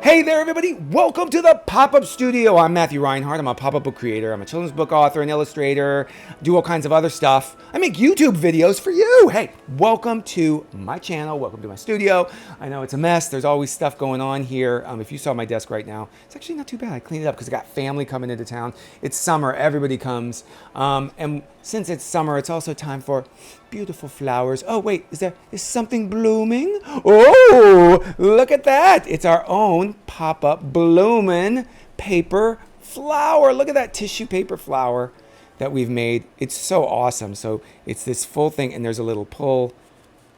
Hey there, everybody. Welcome to the Pop-Up Studio. I'm Matthew Reinhardt. I'm a pop-up book creator. I'm a children's book author and illustrator. Do all kinds of other stuff. I make YouTube videos for you. Hey, welcome to my channel. Welcome to my studio. I know it's a mess. There's always stuff going on here. If you saw my desk right now, it's actually not too bad. I cleaned it up because I got family coming into town. It's summer. Everybody comes. And since it's summer, it's also time for beautiful flowers. Oh, wait, is something blooming? Oh, look at that. It's our own pop-up bloomin' paper flower. Look at that tissue paper flower that we've made. It's so awesome. So it's this full thing, and there's a little pull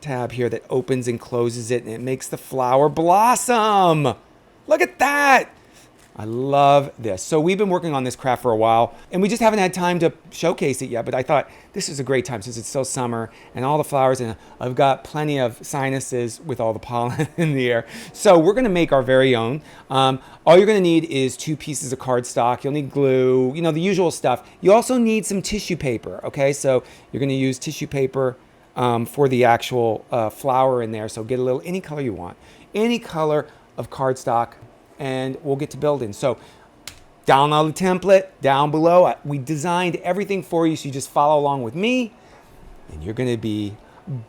tab here that opens and closes it, and it makes the flower blossom. Look at that. I love this. So we've been working on this craft for a while, and we just haven't had time to showcase it yet, but I thought this is a great time since it's still summer and all the flowers, and I've got plenty of sinuses with all the pollen in the air. So we're gonna make our very own. All you're gonna need is 2 pieces of cardstock. You'll need glue, you know, the usual stuff. You also need some tissue paper, okay? So you're gonna use tissue paper for the actual flower in there. So get a little, any color you want, any color of cardstock, and we'll get to building. So download the template down below. We designed everything for you, so you just follow along with me, and you're gonna be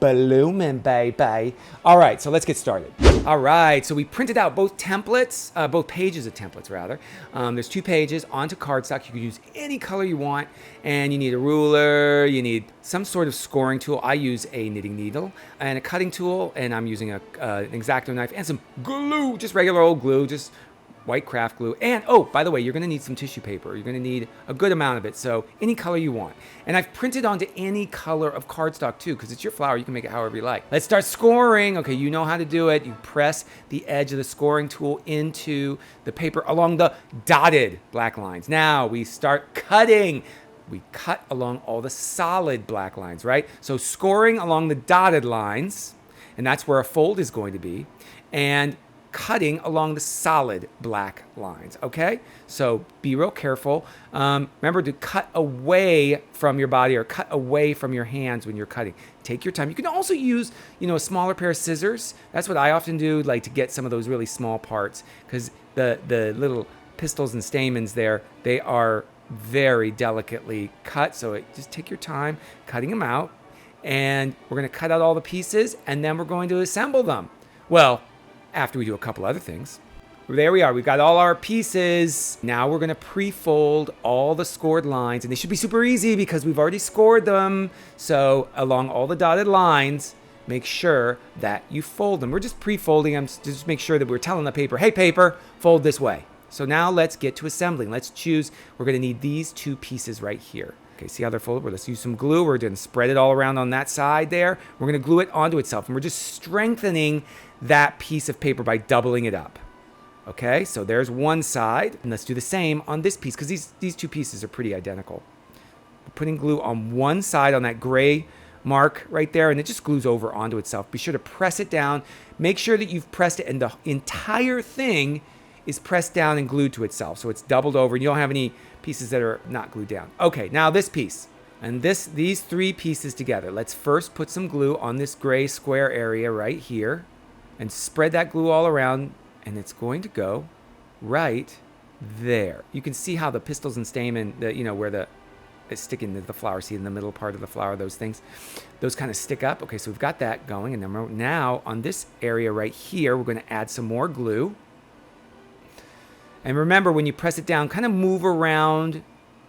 blooming, baby. All right, so let's get started. All right, so we printed out both templates, both pages of templates rather. There's 2 pages onto cardstock. You can use any color you want, and you need a ruler, you need some sort of scoring tool. I use a knitting needle and a cutting tool, and I'm using an X-Acto knife and some glue, just regular old glue, just white craft glue. And oh, by the way, you're gonna need some tissue paper. You're gonna need a good amount of it, so any color you want. And I've printed onto any color of cardstock too, because it's your flower. You can make it however you like. Let's start scoring. Okay, you know how to do it. You press the edge of the scoring tool into the paper along the dotted black lines. Now we start cutting. We cut along all the solid black lines, right? So scoring along the dotted lines, and that's where a fold is going to be, and cutting along the solid black lines, okay? So be real careful. Remember to cut away from your body or cut away from your hands when you're cutting. Take your time. You can also use, you know, a smaller pair of scissors. That's what I often do, like to get some of those really small parts, because the little pistils and stamens there, they are very delicately cut. So just take your time cutting them out, and we're gonna cut out all the pieces, and then we're going to assemble them. Well, after we do a couple other things. There we are, we've got all our pieces. Now we're gonna pre-fold all the scored lines, and they should be super easy because we've already scored them. So along all the dotted lines, make sure that you fold them. We're just pre-folding them to just make sure that we're telling the paper, hey paper, fold this way. So now let's get to assembling. Let's choose, we're gonna need these 2 pieces right here. Okay, see how they're folded? Let's use some glue. We're gonna spread it all around on that side there. We're gonna glue it onto itself, and we're just strengthening that piece of paper by doubling it up. Okay, so there's one side, and let's do the same on this piece, because these 2 pieces are pretty identical. We're putting glue on one side on that gray mark right there, and it just glues over onto itself. Be sure to press it down. Make sure that you've pressed it, and the entire thing is pressed down and glued to itself, so it's doubled over, and you don't have any pieces that are not glued down. Okay, now this piece, and these 3 pieces together. Let's first put some glue on this gray square area right here, and spread that glue all around, and it's going to go right there. You can see how the pistils and stamen, you know, where it's sticking to the flower, see in the middle part of the flower, those things, those kind of stick up. Okay, so we've got that going, and then now on this area right here, we're going to add some more glue. And remember, when you press it down, kind of move around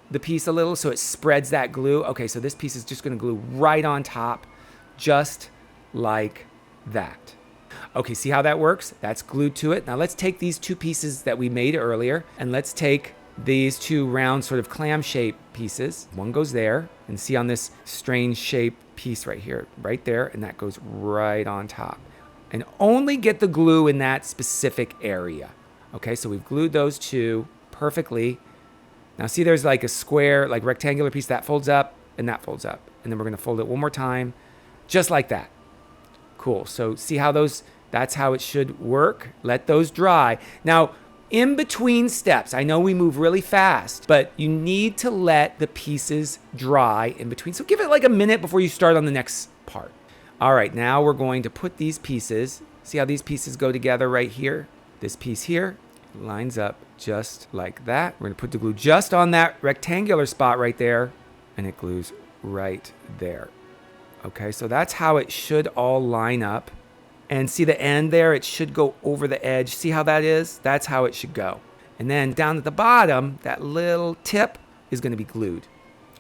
the piece a little so it spreads that glue. Okay, so this piece is just going to glue right on top, just like that. Okay, see how that works? That's glued to it. Now let's take these 2 pieces that we made earlier, and let's take these 2 round sort of clam shaped pieces. One goes there, and see on this strange shaped piece right here, right there, and that goes right on top. And only get the glue in that specific area. Okay, so we've glued those 2 perfectly. Now see, there's like a square, like rectangular piece that folds up, and that folds up. And then we're gonna fold it one more time, just like that. Cool, so see how that's how it should work. Let those dry. Now, in between steps, I know we move really fast, but you need to let the pieces dry in between. So give it like a minute before you start on the next part. All right, now we're going to put these pieces, see how these pieces go together right here? this piece here lines up just like that. We're going to put the glue just on that rectangular spot right there, and it glues right there. Okay, so that's how it should all line up. And see the end there? It should go over the edge. See how that is? That's how it should go. And then down at the bottom, that little tip is going to be glued.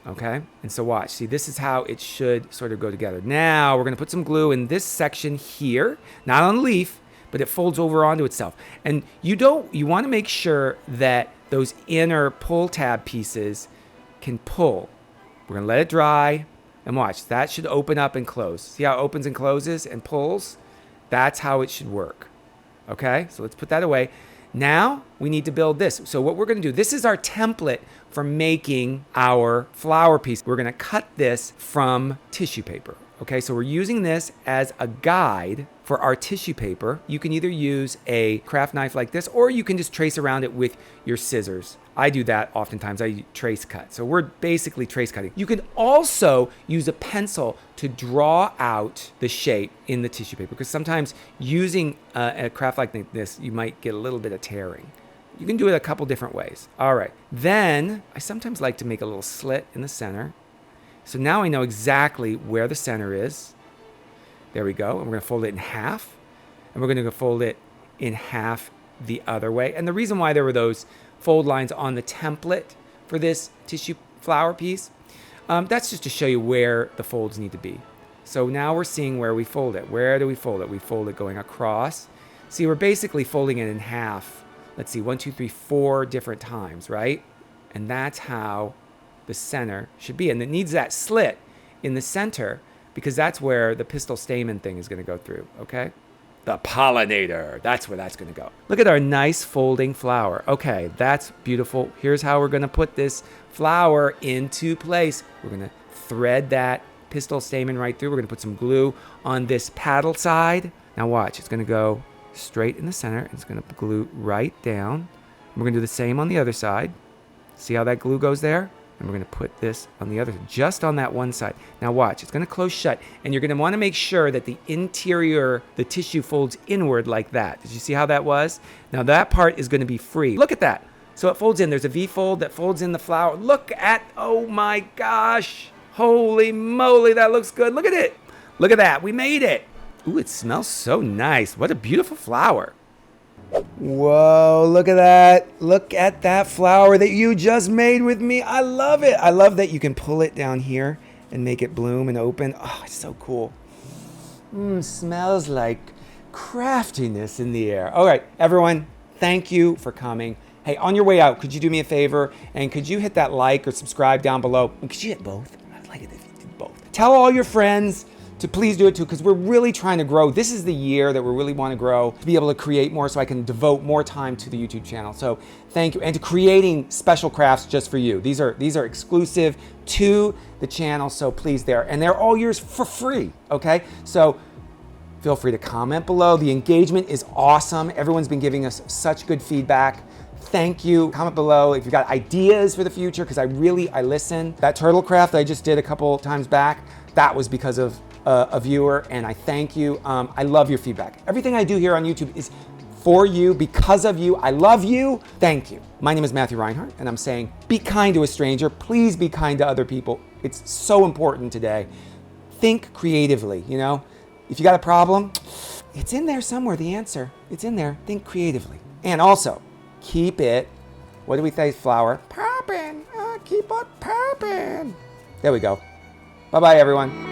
Okay, and so watch. See, this is how it should sort of go together. Now we're going to put some glue in this section here, not on the leaf, but it folds over onto itself. And you want to make sure that those inner pull tab pieces can pull. We're going to let it dry, and watch. That should open up and close. See how it opens and closes and pulls? That's how it should work. Okay, so let's put that away. Now we need to build this. So what we're going to do, this is our template for making our flower piece. We're going to cut this from tissue paper. Okay, so we're using this as a guide for our tissue paper. You can either use a craft knife like this, or you can just trace around it with your scissors. I do that oftentimes. I trace cut. So we're basically trace cutting. You can also use a pencil to draw out the shape in the tissue paper, because sometimes using a craft like this, you might get a little bit of tearing. You can do it a couple different ways. All right. Then I sometimes like to make a little slit in the center. So now I know exactly where the center is. There we go. And we're going to fold it in half. And we're going to fold it in half the other way. And the reason why there were those fold lines on the template for this tissue flower piece, that's just to show you where the folds need to be. So now we're seeing where we fold it. Where do we fold it? We fold it going across. See, we're basically folding it in half. Let's see, 1, 2, 3, 4 different times, right? And that's how the center should be. And it needs that slit in the center, because that's where the pistil stamen thing is going to go through, okay? The pollinator, that's where that's going to go. Look at our nice folding flower. Okay, that's beautiful. Here's how we're going to put this flower into place. We're going to thread that pistil stamen right through. We're going to put some glue on this paddle side. Now watch, it's going to go straight in the center. It's going to glue right down. We're going to do the same on the other side. See how that glue goes there? And we're going to put this on the other, just on that one side. Now watch, it's going to close shut, and you're going to want to make sure that the interior, the tissue folds inward like that. Did you see how that was? Now that part is going to be free. Look at that. So it folds in. There's a V-fold that folds in the flower. Look at, oh my gosh. Holy moly, that looks good. Look at it. Look at that. We made it. Ooh, it smells so nice. What a beautiful flower. Whoa, look at that. Look at that flower that you just made with me. I love it. I love that you can pull it down here and make it bloom and open. Oh, it's so cool. Smells like craftiness in the air. All right, everyone, thank you for coming. Hey, on your way out, could you do me a favor? And could you hit that like or subscribe down below? And could you hit both? I'd like it if you did both. Tell all your friends to please do it too, because we're really trying to grow. This is the year that we really want to grow, to be able to create more so I can devote more time to the YouTube channel. So thank you, and to creating special crafts just for you. These are exclusive to the channel, so please, they're all yours for free, okay? So feel free to comment below. The engagement is awesome. Everyone's been giving us such good feedback. Thank you. Comment below if you've got ideas for the future, because I listen. That turtle craft I just did a couple times back, that was because of a viewer, and I thank you. I love your feedback. Everything I do here on YouTube is for you, because of you. I love you. Thank you. My name is Matthew Reinhardt, and I'm saying be kind to a stranger. Please be kind to other people. It's so important today. Think creatively, you know? If you got a problem, it's in there somewhere, the answer. It's in there. Think creatively. And also, keep it, what do we say, flower? Poppin'. Keep on poppin'. There we go. Bye-bye, everyone.